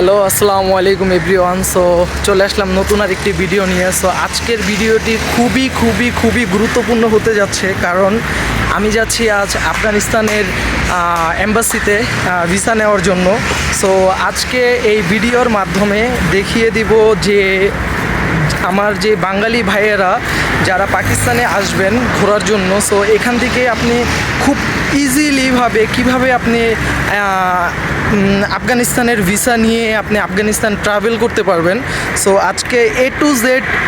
Hello, আসসালামু আলাইকুম everyone. So চলে আসলাম নতুন আর একটি ভিডিও নিয়ে। সো আজকের ভিডিওটি খুবই গুরুত্বপূর্ণ হতে যাচ্ছে, কারণ আমি যাচ্ছি আজ আফগানিস্তানের এম্বাসিতে ভিসা নেওয়ার জন্য। সো আজকে এই ভিডিওর মাধ্যমে দেখিয়ে দিব যে আমার যে বাঙালি ভাইয়েরা যারা পাকিস্তানে আসবেন ঘোরার জন্য, সো এখান থেকে আপনি খুব ইজিলিভাবে কিভাবে আপনি আফগানিস্তানের ভিসা নিয়ে আপনি আফগানিস্তান ট্রাভেল করতে পারবেন। সো আজকে A to Z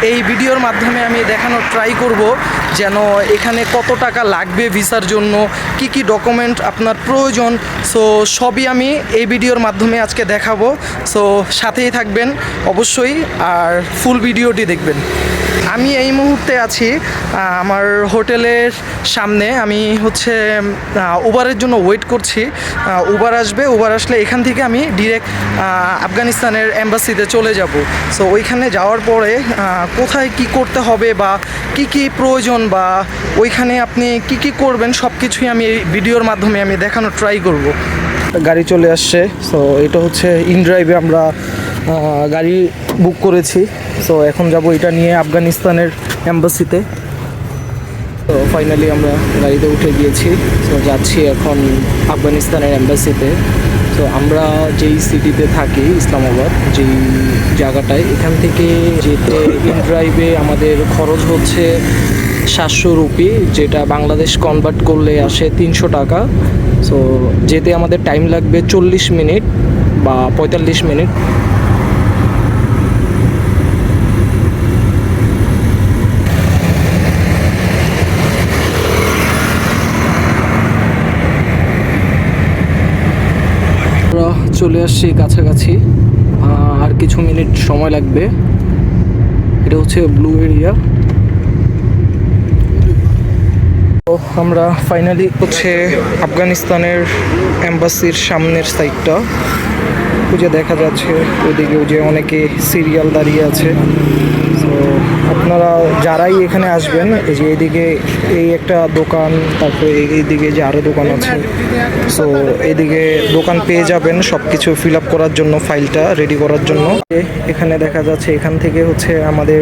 এই ভিডিওর মাধ্যমে আমি দেখানোর ট্রাই করব যেন এখানে কত টাকা লাগবে ভিসার জন্য, কি ডকুমেন্ট আপনার প্রয়োজন। সো সবই আমি এই ভিডিওর মাধ্যমে আজকে দেখাবো। সো সাথেই থাকবেন অবশ্যই, আর ফুল ভিডিওটি দেখবেন। আমি এই মুহূর্তে আছি আমার হোটেলের সামনে। আমি হচ্ছে উবারের জন্য ওয়েট করছি। উবার আসবে, উবার আসলে এখান থেকে আমি ডিরেক্ট আফগানিস্তানের এম্বাসিতে চলে যাব। সো ওইখানে যাওয়ার পরে কোথায় কি করতে হবে বা কি প্রয়োজন বা ওইখানে আপনি কি করবেন সব কিছুই আমি এই ভিডিওর মাধ্যমে আমি দেখানোর ট্রাই করব। গাড়ি চলে আসছে। সো এটা হচ্ছে ইনড্রাইভে আমরা গাড়ি বুক করেছি। সো এখন যাব এটা নিয়ে আফগানিস্তানের এম্বাসিতে। তো ফাইনালি আমরা গাড়িতে উঠে গিয়েছি। সো যাচ্ছি এখন আফগানিস্তানের এম্বাসিতে। তো আমরা যেই সিটিতে থাকি, ইসলামাবাদ যেই জায়গাটায়, এখান থেকে যেতে ইনড্রাইভে আমাদের খরচ হচ্ছে 700 রুপি, যেটা বাংলাদেশ কনভার্ট করলে আসে 300 টাকা। সো যেতে আমাদের টাইম লাগবে 40 মিনিট বা 45 মিনিট। চলে আসছি কাছাকাছি, আর কিছু মিনিট সময় লাগবে। এটা হচ্ছে ব্লু এরিয়া। তো আমরা ফাইনালি হচ্ছে আফগানিস্তানের এম্বাসির সামনের সাইডটা খুঁজে দেখা যাচ্ছে। ওইদিকেও যে অনেকে সিরিয়াল দাঁড়িয়ে আছে। তো আপনারা যারাই এখানে আসবেন, এই যে এইদিকে এই একটা দোকান, তারপরে এইদিকে যে আরও দোকান আছে, সো এইদিকে দোকান পেয়ে যাবেন সব কিছু ফিল আপ করার জন্য, ফাইলটা রেডি করার জন্য। এখানে দেখা যাচ্ছে এখান থেকে হচ্ছে আমাদের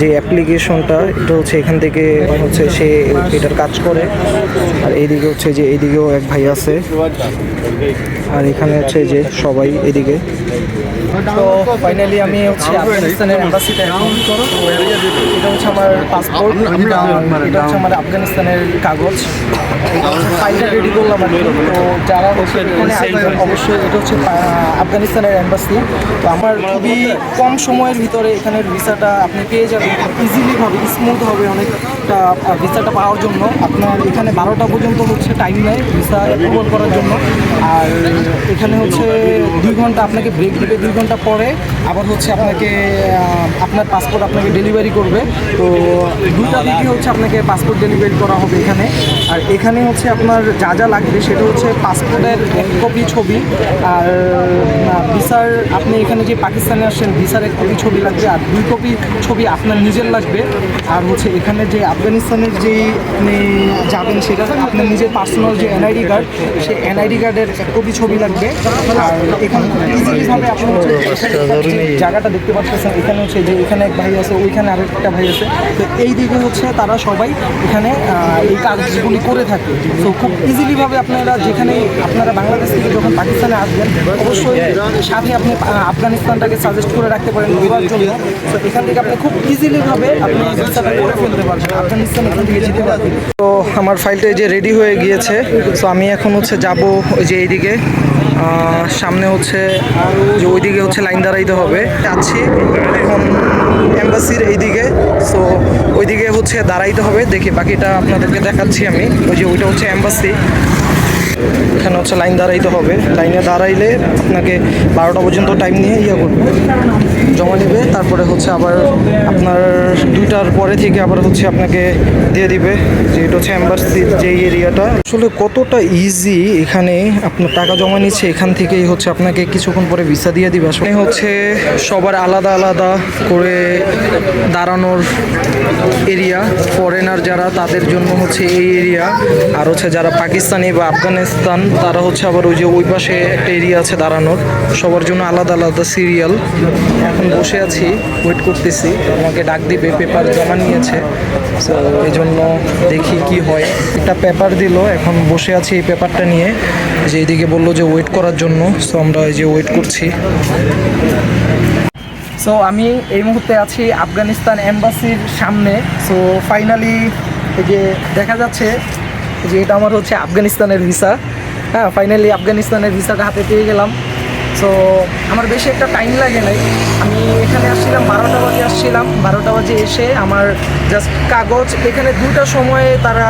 যে অ্যাপ্লিকেশনটা, এটা হচ্ছে এখান থেকে হচ্ছে সে এটার কাজ করে। আর এইদিকে হচ্ছে যে এইদিকেও এক ভাই আছে, আর এখানে হচ্ছে যে সবাই এদিকে। তো ফাইনালি আমি হচ্ছে আফগানিস্তানের এম্বাসিতে এখন। এটা হচ্ছে আমার পাসপোর্ট, এটা হচ্ছে আমার আফগানিস্তানের কাগজ, ফাইলটা রেডি করলাম আর কি। তো যারা হচ্ছে এখানে আসবেন অবশ্যই, এটা হচ্ছে আফগানিস্তানের এম্বাসি। তো আমার খুবই কম সময়ের ভিতরে এখানের ভিসাটা আপনি পেয়ে যাবেন ইজিলি হবে, স্মুথ হবে অনেকটা। ভিসাটা পাওয়ার জন্য আপনার এখানে 12টা পর্যন্ত হচ্ছে টাইম নেয় ভিসা অ্যাপ্রুভাল করার জন্য। আর এখানে হচ্ছে 2 ঘন্টা আপনাকে ব্রেক দেবে, 2 ঘন্টা পরে আবার হচ্ছে আপনাকে আপনার পাসপোর্ট আপনাকে ডেলিভারি করবে। তো 2টা দিকে হচ্ছে আপনাকে পাসপোর্ট ডেলিভারি করা হবে এখানে। আর এখানে হচ্ছে আপনার যা লাগবে সেটা হচ্ছে পাসপোর্টের 1 কপি ছবি, আর ভিসার আপনি এখানে যে পাকিস্তানে আসছেন ভিসার 1 কপি ছবি লাগবে, আর 2 কপি ছবি আপনার নিজের লাগবে। আর হচ্ছে এখানে যে আফগানিস্তানের যেই আপনি যাবেন সেটা আপনার নিজের পার্সোনাল যে এনআইডি কার্ড, সেই এনআইডি কার্ডের 1 কপি ছবি লাগবে। আর এখানে ইজিলিভাবে আপনি জায়গাটা দেখতে পাচ্ছেন, এখানে হচ্ছে যে এখানে এক ভাই আছে, ওইখানে আরেকটা ভাই আছে। তো এই দিকে হচ্ছে তারা সবাই এখানে এই কাজগুলি করে থাকে। তো খুব ইজিলিভাবে আপনারা যেখানে আপনারা বাংলাদেশ থেকে যখন পাকিস্তানে আসবেন, অবশ্যই সাথে আপনি আফগানিস্তানটাকে সাজেস্ট করে রাখতে পারেন ঘোরার জন্য। তো এখান থেকে আপনি খুব ইজিলিভাবে আপনি ভিসাটা করে ফেলতে পারবেন, আফগানিস্তান এখান থেকে যেতে পারবেন। তো আমার ফাইলটা যে রেডি হয়ে গিয়েছে। তো আমি এখন হচ্ছে যাব ওই যে এইদিকে সামনে হচ্ছে যে ওইদিকে হচ্ছে লাইন দাঁড়াইতে হবে। যাচ্ছি এখন এম্বাসির এইদিকে। সো ওইদিকে হচ্ছে দাঁড়াইতে হবে, দেখি বাকিটা আপনাদেরকে দেখাচ্ছি আমি। ওই যে ওইটা হচ্ছে এম্বাসি, এখানে হচ্ছে লাইন দাঁড়াইতে হবে। লাইনে দাঁড়াইলে আপনাকে 12টা পর্যন্ত টাইম নিয়ে করবে, জমা নেবে। তারপরে হচ্ছে আবার আপনার 2টার পরে থেকে আবার হচ্ছে আপনাকে দিয়ে দিবে, যে এটা হচ্ছে এম্বাসির যেই এরিয়াটা। আসলে কতটা ইজি, এখানে আপনার টাকা জমা নিচ্ছে, এখান থেকেই হচ্ছে আপনাকে কিছুক্ষণ পরে ভিসা দিয়ে দিবে। আসলে হচ্ছে সবার আলাদা করে দাঁড়ানোর এরিয়া। ফরেনার যারা তাদের জন্য হচ্ছে এই এরিয়া, আর হচ্ছে যারা পাকিস্তানি বা আফগানিস্তান, তারা হচ্ছে আবার ওই যে ওই পাশে একটা এরিয়া আছে দাঁড়ানোর, সবার জন্য আলাদা আলাদা সিরিয়াল। এখন বসে আছি, ওয়েট করতেছি, আমাকে ডাক দিবে, পেপার জমা নিয়েছে, সো এই জন্য দেখি কি হয়। একটা পেপার দিল, এখন বসে আছি এই পেপারটা নিয়ে, যে এইদিকে বললো যে ওয়েট করার জন্য, সো আমরা এই যে ওয়েট করছি। সো আমি এই মুহূর্তে আছি আফগানিস্তান এম্বাসির সামনে। সো ফাইনালি এই যে দেখা যাচ্ছে যে এটা আমার হচ্ছে আফগানিস্তানের ভিসা। হ্যাঁ, ফাইনালি আফগানিস্তানের ভিসাটা হাতে পেয়ে গেলাম। সো আমার বেশি একটা টাইম লাগে নাই, আমি এখানে আসছিলাম 12টা বাজে আসছিলাম, 12টা বাজে এসে আমার জাস্ট কাগজ এখানে 2টা সময়ে তারা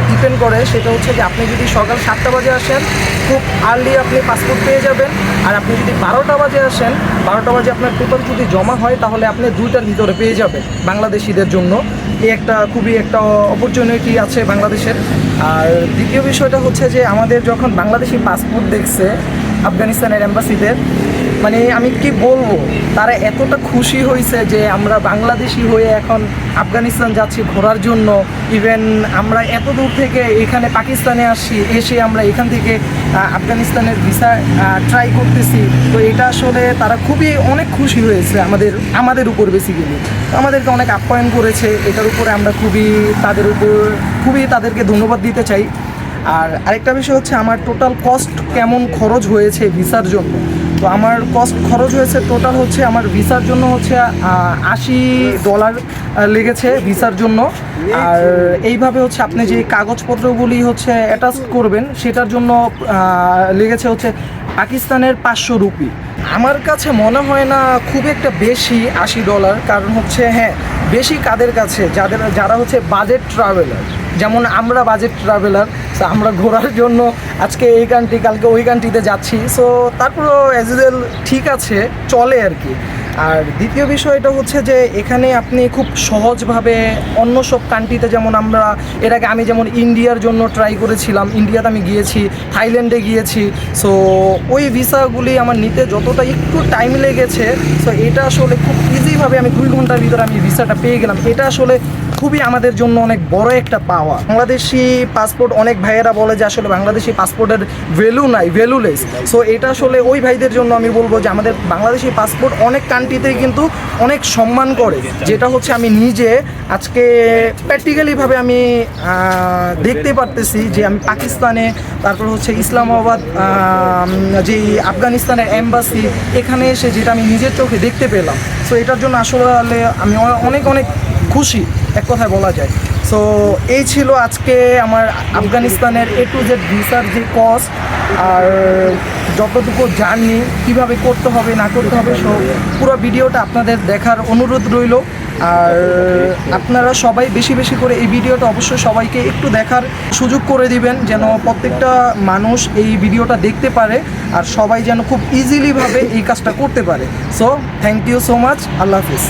ডিপেন্ড করে। সেটা হচ্ছে যে আপনি যদি সকাল 7টা বাজে আসেন খুব আর্লি আপনি পাসপোর্ট পেয়ে যাবেন, আর আপনি যদি 12টা বাজে আসেন, 12টা বাজে আপনার পেপার যদি জমা হয় তাহলে আপনি 2টার ভিতরে পেয়ে যাবেন বাংলাদেশিদের জন্য। এই একটা খুবই একটা অপরচুনিটি আছে বাংলাদেশের। আর দ্বিতীয় বিষয়টা হচ্ছে যে আমাদের যখন বাংলাদেশি পাসপোর্ট দেখছে আফগানিস্তানের এম্বাসিদের, মানে আমি কি বলবো, তারা এতটা খুশি হয়েছে যে আমরা বাংলাদেশি হয়ে এখন আফগানিস্তান যাচ্ছি ঘোরার জন্য। ইভেন আমরা এত দূর থেকে এখানে পাকিস্তানে আসছি, এসে আমরা এখান থেকে আফগানিস্তানের ভিসা ট্রাই করতেছি। তো এটা আসলে তারা খুবই অনেক খুশি হয়েছে আমাদের উপর বেসিক্যালি, আমাদেরকে অনেক আপ্যায়ন করেছে। এটার উপরে আমরা খুবই তাদেরকে ধন্যবাদ দিতে চাই। আর আরেকটা বিষয় হচ্ছে আমার টোটাল কস্ট কেমন খরচ হয়েছে ভিসার জন্য। তো আমার কস্ট খরচ হয়েছে টোটাল হচ্ছে আমার ভিসার জন্য হচ্ছে $80 লেগেছে ভিসার জন্য। আর এইভাবে হচ্ছে আপনি যে কাগজপত্রগুলি হচ্ছে অ্যাটাচ করবেন সেটার জন্য লেগেছে হচ্ছে পাকিস্তানের 500 রুপি। আমার কাছে মনে হয় না খুব একটা বেশি $80, কারণ হচ্ছে হ্যাঁ বেশি কাদের কাছে, যারা হচ্ছে বাজেট ট্রাভেলার, যেমন আমরা বাজেট ট্রাভেলার। সো আমরা ঘোরার জন্য আজকে এই কান্ট্রি কালকে ওই কান্ট্রিতে যাচ্ছি। সো তারপরও অ্যাজ ইউজুয়াল ঠিক আছে, চলে আর কি। আর দ্বিতীয় বিষয়টা হচ্ছে যে এখানে আপনি খুব সহজভাবে অন্য সব কান্ট্রিতে, যেমন এর আগে আমি যেমন ইন্ডিয়ার জন্য ট্রাই করেছিলাম, ইন্ডিয়াতে আমি গিয়েছি, থাইল্যান্ডে গিয়েছি। সো ওই ভিসাগুলি আমার নিতে যতটা একটু টাইম লেগেছে, সো এটা আসলে খুব ইজিভাবে আমি 2 ঘন্টার ভিতরে আমি ভিসাটা পেয়ে গেলাম। এটা আসলে খুবই আমাদের জন্য অনেক বড় একটা পাওয়া। বাংলাদেশি পাসপোর্ট, অনেক ভাইয়েরা বলে যে আসলে বাংলাদেশি পাসপোর্টের ভ্যালু নাই, ভ্যালুলেস। সো এটা আসলে ওই ভাইদের জন্য আমি বলবো যে আমাদের বাংলাদেশি পাসপোর্ট অনেক কান্ট্রিতেই কিন্তু অনেক সম্মান করে, যেটা হচ্ছে আমি নিজে আজকে প্র্যাকটিক্যালিভাবে আমি দেখতে পারতেছি যে আমি পাকিস্তানে, তারপর হচ্ছে ইসলামাবাদ, যে আফগানিস্তানের এম্বাসি, এখানে এসে যেটা আমি নিজের চোখে দেখতে পেলাম। সো এটার জন্য আসলে আমি অনেক অনেক খুশি, এক কথায় বলা যায়। সো এই ছিল আজকে আমার আফগানিস্তানের A to Z ভিসার যে কস্ট আর যতটুকু জার্নি কীভাবে করতে হবে না করতে হবে, সো পুরো ভিডিওটা আপনাদের দেখার অনুরোধ রইল। আর আপনারা সবাই বেশি বেশি করে এই ভিডিওটা অবশ্যই সবাইকে একটু দেখার সুযোগ করে দিবেন, যেন প্রত্যেকটা মানুষ এই ভিডিওটা দেখতে পারে আর সবাই যেন খুব ইজিলিভাবে এই কাজটা করতে পারে। So thank you so much, আল্লাহ হাফিজ।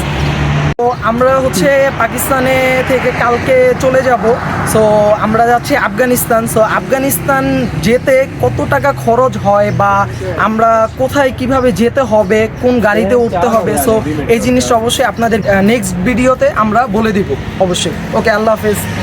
তো আমরা হচ্ছে পাকিস্তানে থেকে কালকে চলে যাব। সো আমরা যাচ্ছি আফগানিস্তান। সো আফগানিস্তান যেতে কত টাকা খরচ হয় বা আমরা কোথায় কিভাবে যেতে হবে, কোন গাড়িতে উঠতে হবে, সো এই জিনিসটা অবশ্যই আপনাদের নেক্সট ভিডিওতে আমরা বলে দিব অবশ্যই। ওকে, আল্লাহ হাফেজ।